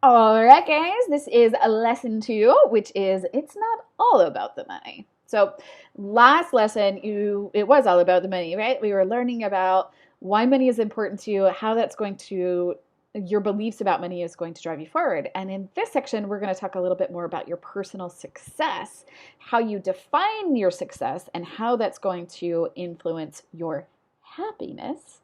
All right, guys, this is a lesson 2, which is it's not all about the money. So, last lesson, it was all about the money, right? We were learning about why money is important to you, how that's going to your beliefs about money is going to drive you forward. And in this section, we're going to talk a little bit more about your personal success, how you define your success, and how that's going to influence your happiness,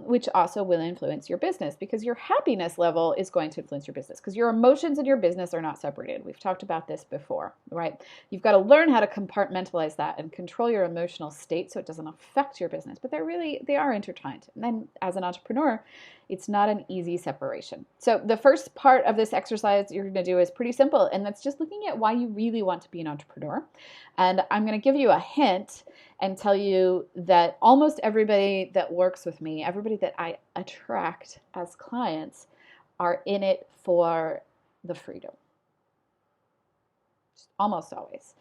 which also will influence your business because your happiness level is going to influence your business because your emotions and your business are not separated. We've talked about this before, right? You've got to learn how to compartmentalize that and control your emotional state so it doesn't affect your business, but they are intertwined. And then as an entrepreneur, it's not an easy separation. So the first part of this exercise you're going to do is pretty simple, and that's just looking at why you really want to be an entrepreneur. And I'm going to give you a hint and tell you that almost everybody that works with me, everybody that I attract as clients, are in it for the freedom. Almost always.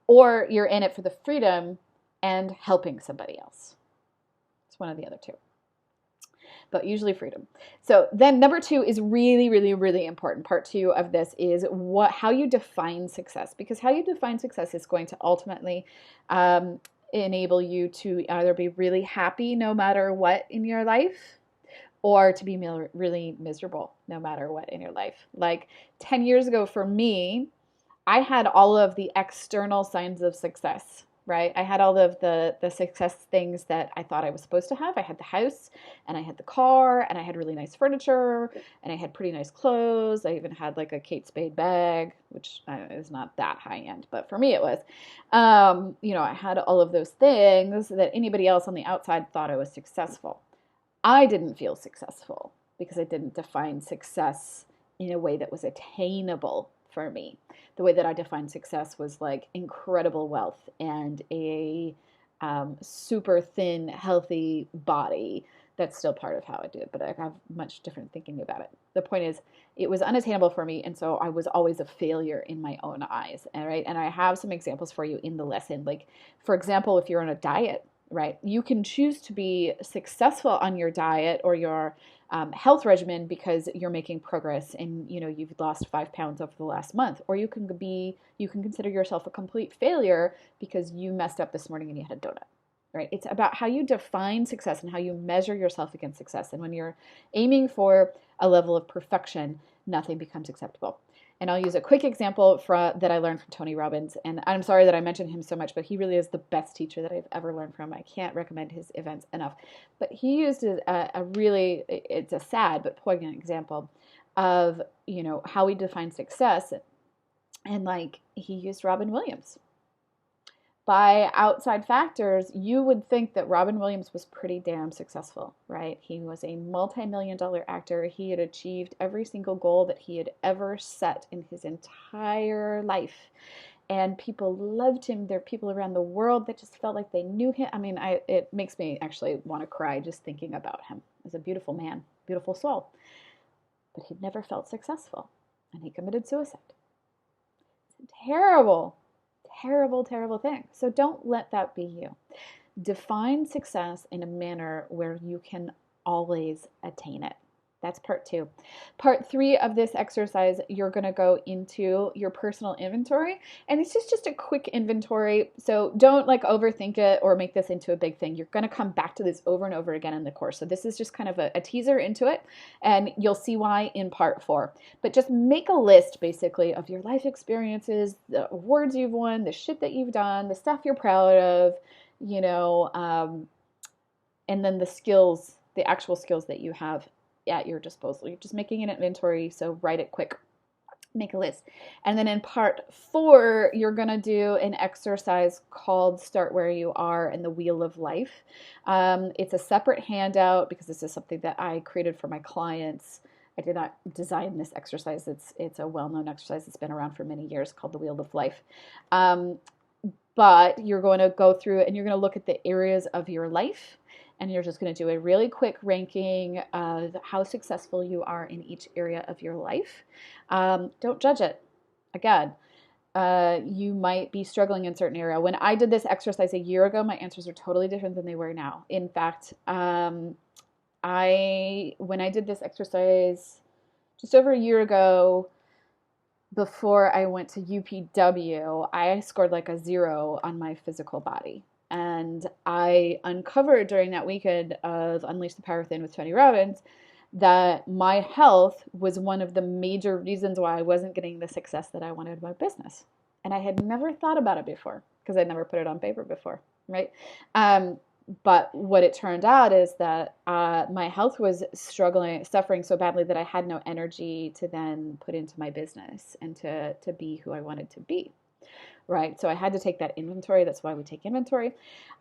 Or you're in it for the freedom and helping somebody else. It's one of the other two, but usually freedom. So then number 2 is really, really, really important. Part 2 of this is how you define success, because how you define success is going to ultimately enable you to either be really happy no matter what in your life, or to be really miserable no matter what in your life. Like 10 years ago for me, I had all of the external signs of success, right? I had all of the success things that I thought I was supposed to have. I had the house, and I had the car, and I had really nice furniture, and I had pretty nice clothes. I even had like a Kate Spade bag, which is not that high end, but for me it was. I had all of those things that anybody else on the outside thought I was successful. I didn't feel successful because I didn't define success in a way that was attainable for me. The way that I defined success was like incredible wealth and a super thin, healthy body. That's still part of how I do it, but I have much different thinking about it. The point is, it was unattainable for me, and so I was always a failure in my own eyes. Right? And I have some examples for you in the lesson. Like, for example, if you're on a diet, right, you can choose to be successful on your diet or your health regimen because you're making progress and you've lost 5 pounds over the last month, or you can consider yourself a complete failure because you messed up this morning and you had a donut. Right? It's about how you define success and how you measure yourself against success. And when you're aiming for a level of perfection, nothing becomes acceptable. And I'll use a quick example that I learned from Tony Robbins. And I'm sorry that I mentioned him so much, but he really is the best teacher that I've ever learned from. I can't recommend his events enough. But he used it's a sad but poignant example of, how we define success. And like, he used Robin Williams. By outside factors, you would think that Robin Williams was pretty damn successful, right? He was a multi-million-dollar actor. He had achieved every single goal that he had ever set in his entire life. And people loved him. There are people around the world that just felt like they knew him. I mean, it makes me actually want to cry just thinking about him. He's a beautiful man, beautiful soul. But he'd never felt successful, and he committed suicide. It's terrible. Terrible, terrible thing. So don't let that be you. Define success in a manner where you can always attain it. That's part 2. Part 3 of this exercise, you're going to go into your personal inventory. And this is just a quick inventory. So don't overthink it or make this into a big thing. You're going to come back to this over and over again in the course. So this is just kind of a teaser into it. And you'll see why in part 4. But just make a list basically of your life experiences, the awards you've won, the shit that you've done, the stuff you're proud of, and then the actual skills that you have at your disposal. You're just making an inventory, so write it quick. Make a list. And then in part 4, you're going to do an exercise called Start Where You Are and the Wheel of Life. It's a separate handout because this is something that I created for my clients. I did not design this exercise. It's a well-known exercise. It's been around for many years called the Wheel of Life. But you're going to go through and you're going to look at the areas of your life, and you're just going to do a really quick ranking of how successful you are in each area of your life. Don't judge it. Again, you might be struggling in a certain area. When I did this exercise a year ago, my answers are totally different than they were now. In fact, when I did this exercise just over a year ago, before I went to UPW, I scored like a 0 on my physical body. And I uncovered during that weekend of Unleash the Power Within with Tony Robbins that my health was one of the major reasons why I wasn't getting the success that I wanted in my business. And I had never thought about it before because I'd never put it on paper before, right? But what it turned out is that my health was suffering so badly that I had no energy to then put into my business and to be who I wanted to be, right? So I had to take that inventory. That's why we take inventory.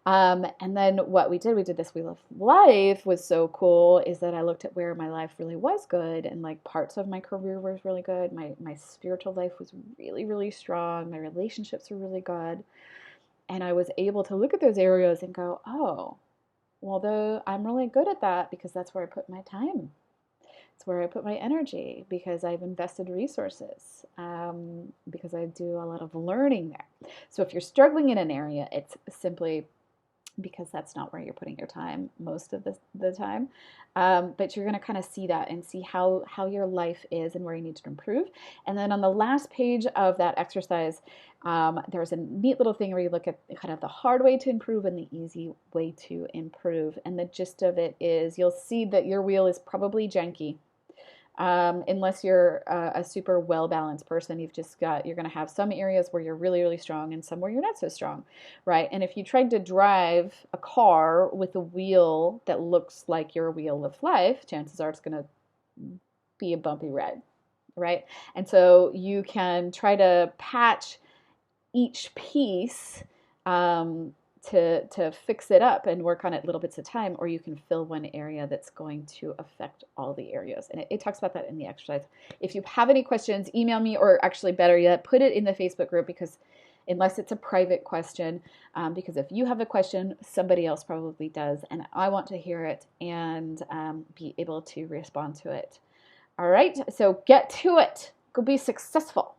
And then what we did this Wheel of Life was so cool is that I looked at where my life really was good, and like parts of my career was really good. My spiritual life was really, really strong. My relationships were really good. And I was able to look at those areas and go, oh, well, though I'm really good at that because that's where I put my time. It's where I put my energy because I've invested resources, because I do a lot of learning there. So if you're struggling in an area, it's simply because that's not where you're putting your time most of the time. But you're going to kind of see that and see how your life is and where you need to improve. And then on the last page of that exercise, there's a neat little thing where you look at kind of the hard way to improve and the easy way to improve. And the gist of it is you'll see that your wheel is probably janky. Unless you're a super well-balanced person, you're going to have some areas where you're really, really strong and some where you're not so strong, right? And if you tried to drive a car with a wheel that looks like your wheel of life, chances are it's going to be a bumpy ride, right? And so you can try to patch each piece to fix it up and work on it little bits at a time, or you can fill one area that's going to affect all the areas. And it talks about that in the exercise. If you have any questions, email me, or actually better yet, put it in the Facebook group, because unless it's a private question, because if you have a question, somebody else probably does, and I want to hear it and be able to respond to it. All right, so get to it. Go be successful.